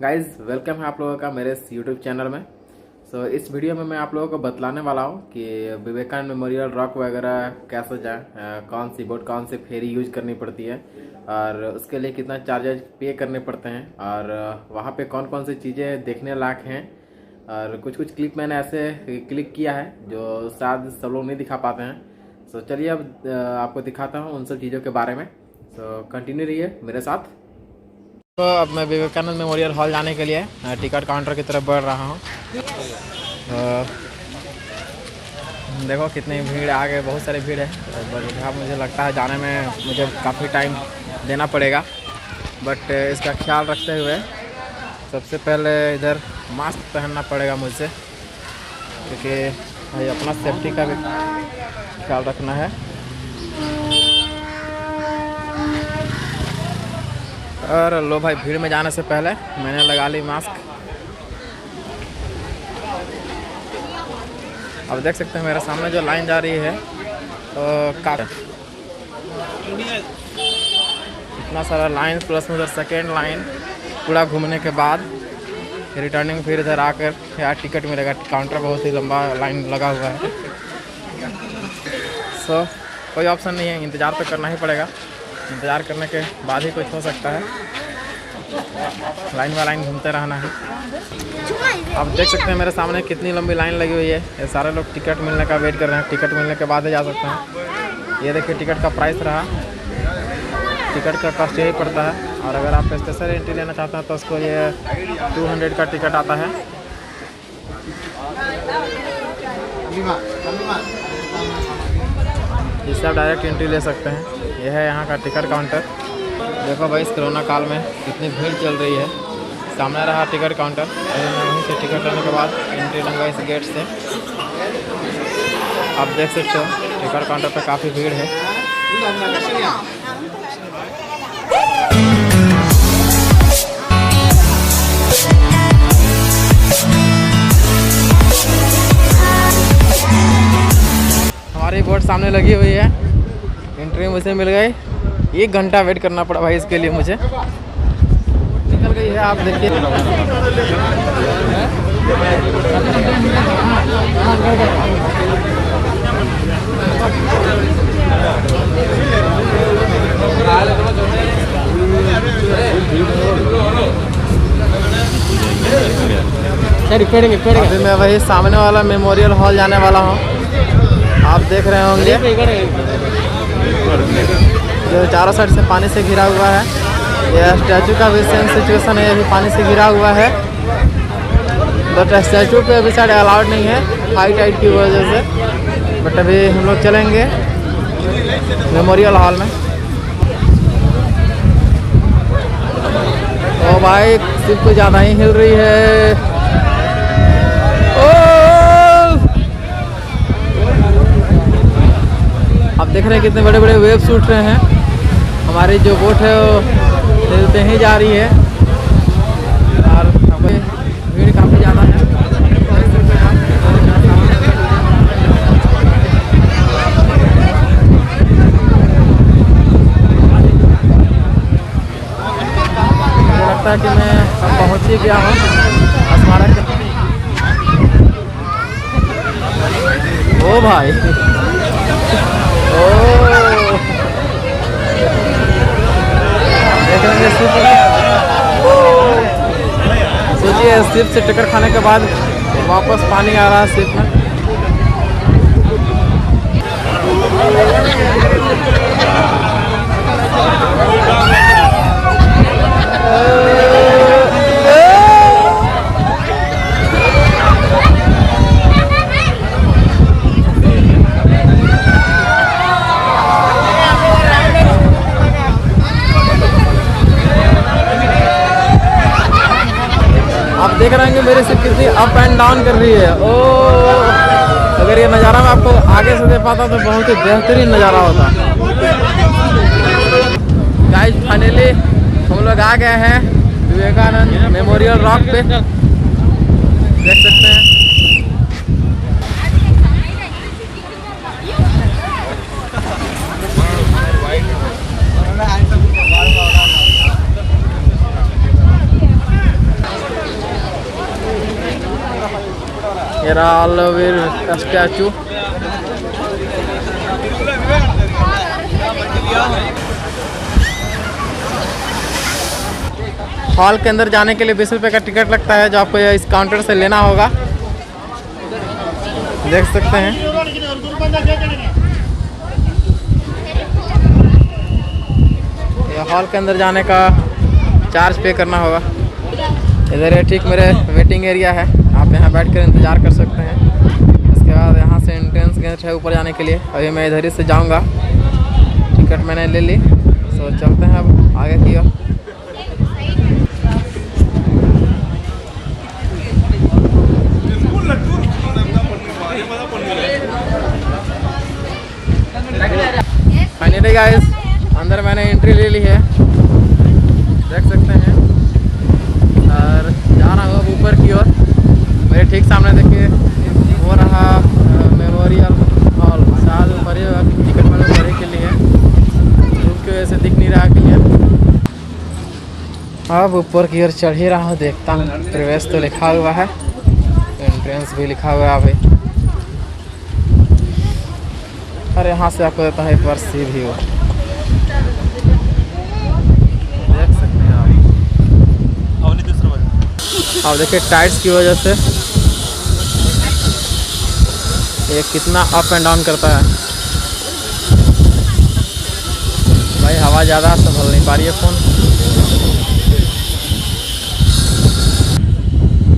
Guys welcome है आप लोगों का मेरे इस यूट्यूब चैनल में। इस वीडियो में मैं आप लोगों को बतलाने वाला हूँ कि विवेकानंद मेमोरियल रॉक वगैरह कैसे जाए, कौन सी बोट कौन सी फेरी यूज करनी पड़ती है और उसके लिए कितना चार्जेज पे करने पड़ते हैं और वहाँ पे कौन कौन सी चीज़ें देखने लायक हैं। और कुछ कुछ क्लिप मैंने ऐसे क्लिक किया है जो शायद सब लोग नहीं दिखा पाते हैं। चलिए अब आपको दिखाता हूँ उन सब चीज़ों के बारे में। कंटिन्यू रहिए मेरे साथ। तो अब मैं विवेकानंद मेमोरियल हॉल जाने के लिए टिकट काउंटर की तरफ बढ़ रहा हूँ। देखो कितनी भीड़, आगे बहुत सारी भीड़ है। बट मुझे लगता है जाने में मुझे काफ़ी टाइम देना पड़ेगा, बट इसका ख्याल रखते हुए सबसे पहले इधर मास्क पहनना पड़ेगा मुझसे, क्योंकि भाई अपना सेफ्टी का भी ख्याल रखना है। और लो भाई, भीड़ में जाने से पहले मैंने लगा ली मास्क। अब देख सकते हैं मेरे सामने जो लाइन जा रही है इतना सारा लाइन, प्लस उधर सेकेंड लाइन पूरा घूमने के बाद रिटर्निंग फिर इधर आकर यार टिकट मिलेगा। काउंटर बहुत ही लंबा लाइन लगा हुआ है। कोई ऑप्शन नहीं है, इंतज़ार तो करना ही पड़ेगा। इंतज़ार करने के बाद ही कुछ हो सकता है। लाइन बाय लाइन घूमते रहना है। आप देख सकते हैं मेरे सामने कितनी लंबी लाइन लगी हुई है। ये सारे लोग टिकट मिलने का वेट कर रहे हैं। टिकट मिलने के बाद ही जा सकते हैं। ये देखिए टिकट का प्राइस रहा। टिकट का कॉस्ट यही पड़ता है। और अगर आप स्पेशल एंट्री लेना चाहते हैं तो उसको ये 200 का टिकट आता है। इससे आप डायरेक्ट एंट्री ले सकते हैं। यह है यहाँ का टिकट काउंटर। देखो भाई, इस कोरोना काल में कितनी भीड़ चल रही है। सामने रहा टिकट काउंटर। मैं वहीं से टिकट लेने के बाद एंट्री लूँगा इस गेट से। आप देख सकते हो टिकट काउंटर पे काफ़ी भीड़ है। हमारी बोर्ड सामने लगी हुई है। एंट्री मुझे मिल गई। 1 घंटा वेट करना पड़ा भाई इसके लिए मुझे। निकल गई है, आप देखिए। अभी मैं वही सामने वाला मेमोरियल हॉल जाने वाला हूँ। आप देख रहे होंगे जो चारों साइड से पानी से घिरा हुआ है। यह स्टैचू का भी सेम सिचुएशन है, ये भी पानी से घिरा हुआ है। बट स्टैचू पे अभी साइड अलाउड नहीं है हाई टाइड की वजह से। बट अभी हम लोग चलेंगे मेमोरियल हॉल में। ओ भाई, सिर्फ कुछ ज़्यादा ही हिल रही है। आप देख रहे हैं कितने बड़े बड़े वेव्स उठ रहे हैं। हमारी जो बोट है वो हिलते ही जा रही है। और भीड़ काफ़ी ज़्यादा है। मुझे लगता है कि मैं पहुँच ही गया हूँ स्मारक। ओ भाई, सोचिए सिप से टक्कर खाने के बाद वापस पानी आ रहा है सिप में। देख रहे हैं मेरे से कितनी अप एंड डाउन कर रही है। अगर ये नज़ारा मैं आपको आगे से दे पाता तो बहुत ही बेहतरीन नज़ारा होता। गाइस फाइनली हम लोग आ गए हैं विवेकानंद मेमोरियल रॉक पे। देख सकते हैं ये रहा ऑलवीर स्टैचू। हॉल के अंदर जाने के लिए 20 रुपये का टिकट लगता है, जो आपको इस काउंटर से लेना होगा। देख सकते हैं। ये हॉल के अंदर जाने का चार्ज पे करना होगा। इधर है ठीक मेरे वेटिंग एरिया है, आप यहाँ बैठ कर इंतज़ार कर सकते हैं। इसके बाद यहाँ से एंट्रेंस गेट है ऊपर जाने के लिए। अभी मैं इधर ही से जाऊँगा, टिकट मैंने ले ली। तो चलते हैं अब आगे की ओर। फाइनली गाइस अंदर मैंने एंट्री ले ली है, देख सकते हैं। और जा रहा हूँ अब ऊपर की ओर। मेरे ठीक सामने देखिए वो रहा मेमोरियल हॉल। शायद ऊपर ही टिकट मैंने ऊपर ही के लिए धूप की वजह से दिख नहीं रहा क्लियर। अब ऊपर की ओर चढ़ ही रहा हूँ, देखता हूँ। प्रवेश तो लिखा हुआ है, एंट्रेंस भी लिखा हुआ है अभी। और यहाँ से आपको देता है एक बार सी व्यू, देख सकते हैं आप। अब देखिए टाइल्स की वजह से ये कितना अप एंड डाउन करता है। भाई हवा ज़्यादा संभल नहीं पा रही है फ़ोन।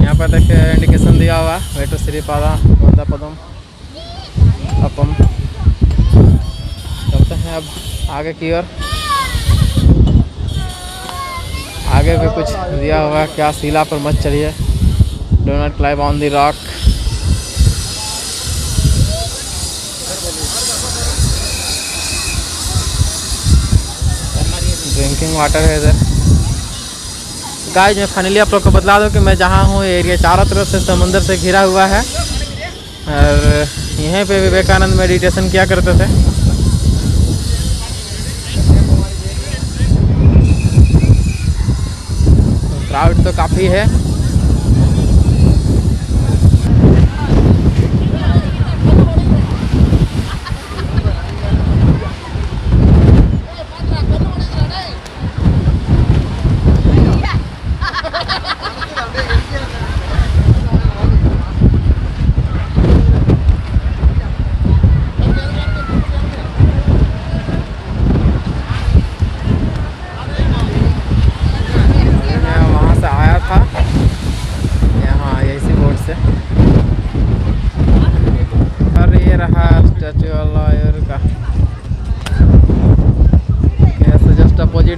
यहाँ पर देखिए इंडिकेशन दिया हुआ है, वेटू श्रीपादा वंदापदम अपम। चलते हैं अब आगे की ओर। आगे भी कुछ दिया हुआ है, क्या शिला पर मत चढ़िए, do not climb on the rock. Drinking water है इधर। गाइस मैं फाइनली आप लोग को बतला दूं कि मैं जहाँ हूँ एरिया चारों तरफ से समुंदर से घिरा हुआ है। और यहीं पे विवेकानंद मेडिटेशन किया करते थे। क्राउड तो काफ़ी है।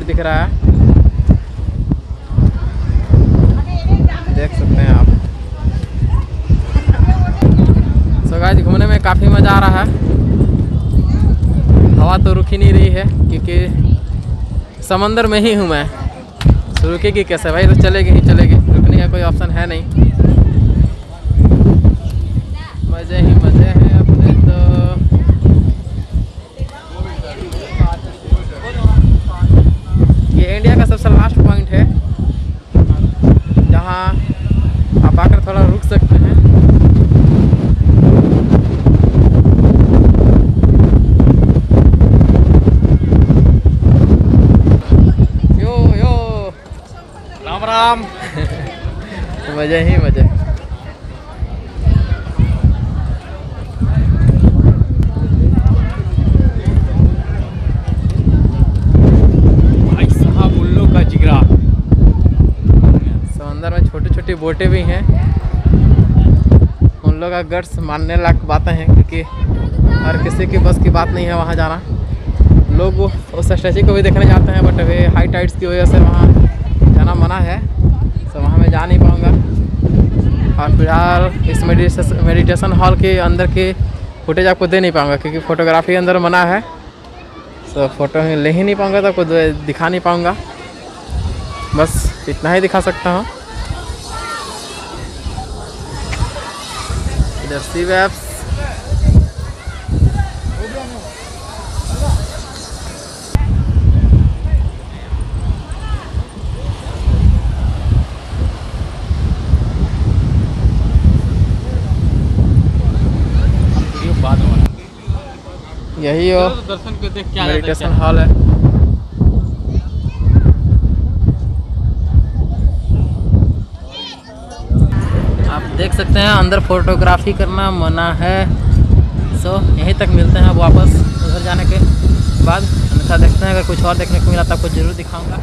दिख रहा है, देख सकते हैं आप। सो गाइस घूमने में काफ़ी मज़ा आ रहा है। हवा तो रुक ही नहीं रही है क्योंकि समंदर में ही हूँ मैं। तो रुकेगी कैसे भाई, तो चलेगी ही चलेगी, रुकने का कोई ऑप्शन है नहीं। मज़े ही मज़े हैं अपने तो। इंडिया का सबसे लास्ट पॉइंट है जहाँ आप आकर थोड़ा रुक सकते हैं। यो यो राम राम। मजे ही मजे। छोटी बोटें भी हैं, उन लोग का गट्स मानने लायक बातें हैं क्योंकि हर किसी की बस की बात नहीं है वहाँ जाना। लोग उस स्टैचू को भी देखने जाते हैं, बट अभी हाई टाइड्स की वजह से वहाँ जाना मना है, तो वहाँ मैं जा नहीं पाऊँगा। और फिलहाल इस मेडिटेशन हॉल के अंदर की फुटेज आपको दे नहीं पाऊँगा क्योंकि फ़ोटोग्राफी अंदर मना है। तो फ़ोटो ले ही नहीं पाऊँगा, तो आपको दिखा नहीं पाऊँगा। बस इतना ही दिखा सकता हूँ। इधर सी वेब्स, यही हो दर्शन को देख क्या मेडिटेशन हॉल है। आप देख सकते हैं अंदर फोटोग्राफी करना मना है। सो यहीं तक मिलते हैं अब वापस उधर जाने के बाद। अन्यथा देखते हैं अगर कुछ और देखने को मिला तो आपको ज़रूर दिखाऊंगा।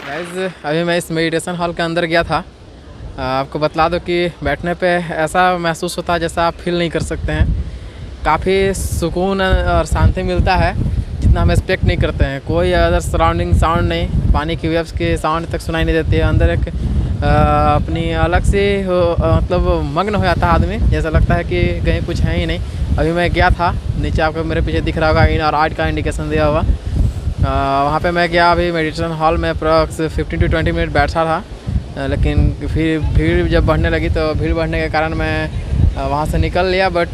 गाइस अभी मैं इस मेडिटेशन हॉल के अंदर गया था। आपको बतला दो कि बैठने पे ऐसा महसूस होता है जैसा आप फील नहीं कर सकते हैं। काफ़ी सुकून और शांति मिलता है जितना हम एक्सपेक्ट नहीं करते हैं। कोई अदर सराउंडिंग साउंड नहीं, पानी की वेव्स की साउंड तक सुनाई नहीं देती है। अंदर एक अपनी अलग से मतलब मग्न हो जाता है आदमी, जैसा लगता है कि कहीं कुछ है ही नहीं। अभी मैं गया था नीचे, आपको मेरे पीछे दिख रहा होगा इन और आर्ट का इंडिकेशन दिया हुआ। वहाँ पे मैं गया अभी मेडिटेशन हॉल में अप्रॉक्स 15 to 20 मिनट बैठा था। लेकिन फिर भीड़ जब बढ़ने लगी तो भीड़ बढ़ने के कारण मैं वहाँ से निकल लिया। बट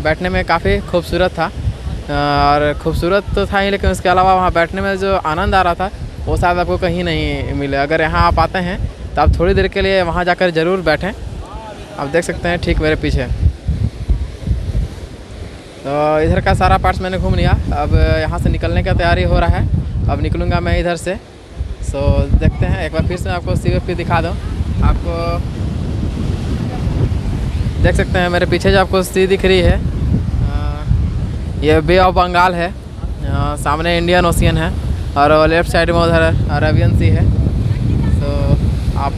बैठने में काफ़ी खूबसूरत था और खूबसूरत तो था ही, लेकिन उसके अलावा वहाँ बैठने में जो आनंद आ रहा था वो शायद आपको कहीं नहीं मिले। अगर यहाँ आप आते हैं तो आप थोड़ी देर के लिए वहाँ जाकर ज़रूर बैठें। आप देख सकते हैं ठीक मेरे पीछे। तो इधर का सारा पार्ट्स मैंने घूम लिया। अब यहाँ से निकलने का तैयारी हो रहा है। अब निकलूँगा मैं इधर से। सो देखते हैं, एक बार फिर से आपको CFP दिखा दूँ। आपको देख सकते हैं मेरे पीछे जो आपको सी दिख रही है, ये बे ऑफ बंगाल है। सामने इंडियन ओशियन है और लेफ्ट साइड में उधर अरेबियन सी है। तो आप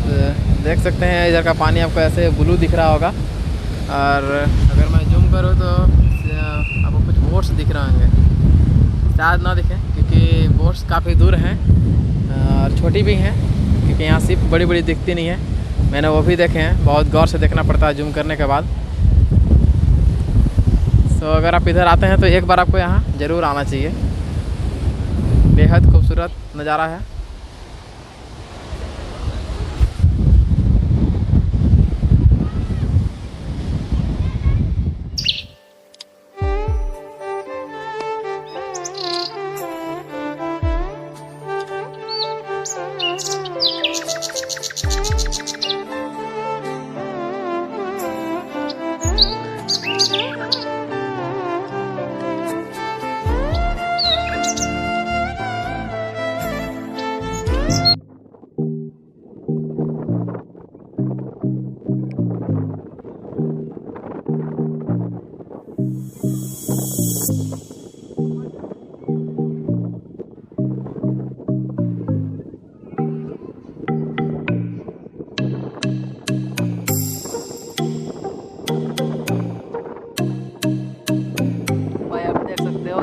देख सकते हैं इधर का पानी आपको ऐसे ब्लू दिख रहा होगा। और अगर मैं जूम करूँ तो आपको कुछ बोट्स दिख रहे होंगे, शायद ना दिखें क्योंकि बोट्स काफ़ी दूर हैं और छोटी भी हैं, क्योंकि यहाँ सिर्फ बड़ी बड़ी दिखती नहीं है। मैंने वो भी देखे हैं, बहुत गौर से देखना पड़ता है जूम करने के बाद। सो अगर आप इधर आते हैं तो एक बार आपको यहाँ ज़रूर आना चाहिए। बेहद खूबसूरत नज़ारा है।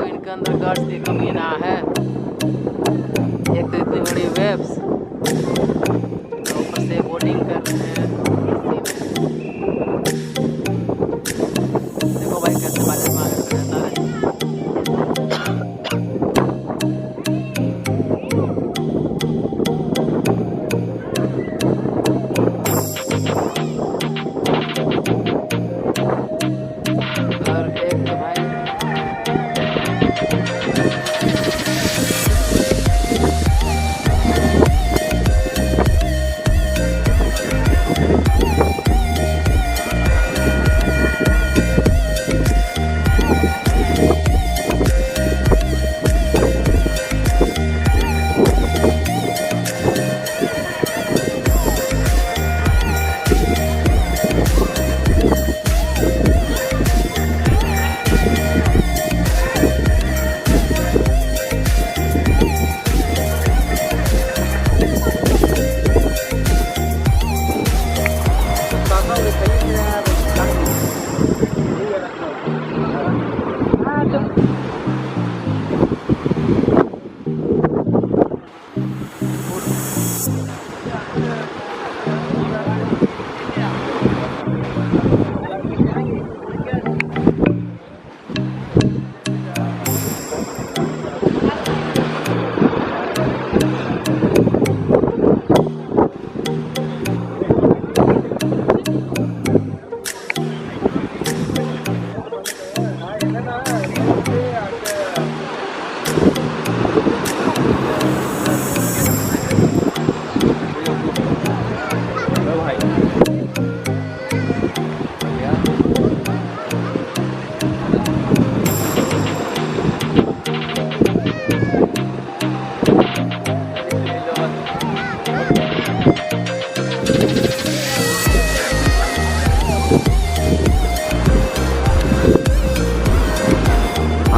इनके अंदर गर्ड्स की कमी ना है। एक तो इतनी बड़ी वेव्स, ऊपर से बोटिंग कर रहे हैं। देखो भाई कैसे बारिश में आगे रहता है। और एक तो भाई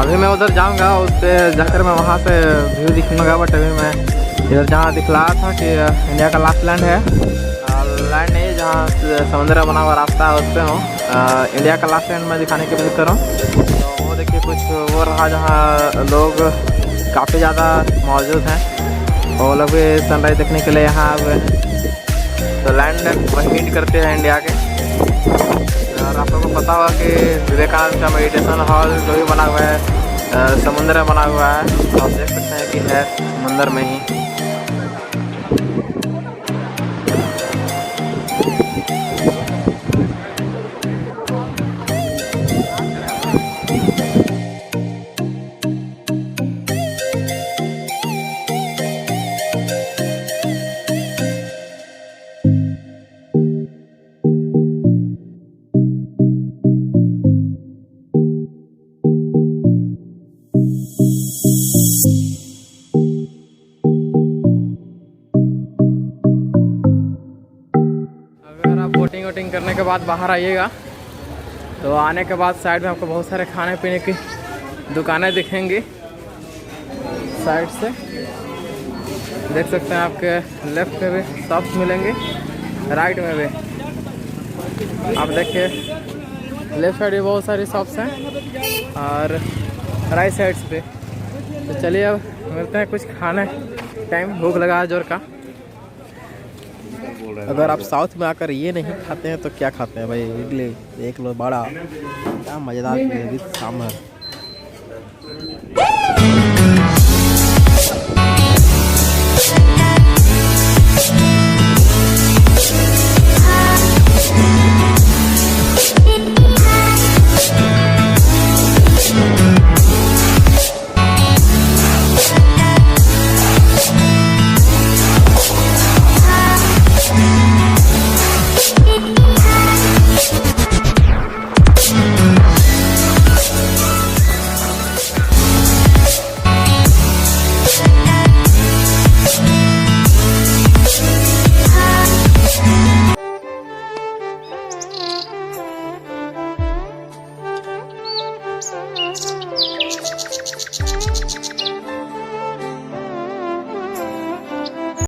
अभी मैं उधर जाऊंगा, उस पर जाकर मैं वहाँ से व्यू दिखूंगा। बट अभी मैं इधर जहाँ दिखला था कि इंडिया का लास्ट लैंड है, लैंड नहीं जहाँ समुद्र बना हुआ रास्ता है उस पर हूँ। इंडिया का लास्ट लैंड मैं दिखाने की कोशिश कर रहा हूँ। तो वो देखिए कुछ वो रहा जहाँ लोग काफ़ी ज़्यादा मौजूद हैं, वो लोग भी सनराइज देखने के लिए यहाँ आए हुए हैं। तो लैंड वही मीट करते हैं इंडिया के। और आप लोगों को पता होगा कि विवेकानंद का मेडिटेशन हॉल जो भी बना हुआ है समुद्र में बना हुआ है। आप देख सकते हैं कि है समुद्र में ही। बोटिंग वोटिंग करने के बाद बाहर आइएगा तो आने के बाद साइड में आपको बहुत सारे खाने पीने की दुकानें दिखेंगी। साइड से देख सकते हैं, आपके लेफ्ट में भी शॉप्स मिलेंगे, राइट में भी आप देखिए लेफ्ट साइड में बहुत सारी शॉप्स हैं और राइट साइड्स पे। तो चलिए अब मिलते हैं कुछ खाने टाइम, भूख लगा है जोर का। अगर आप साउथ में आकर ये नहीं खाते हैं तो क्या खाते हैं भाई? इडली देख लो, बड़ा क्या मज़ेदार विद सांभर।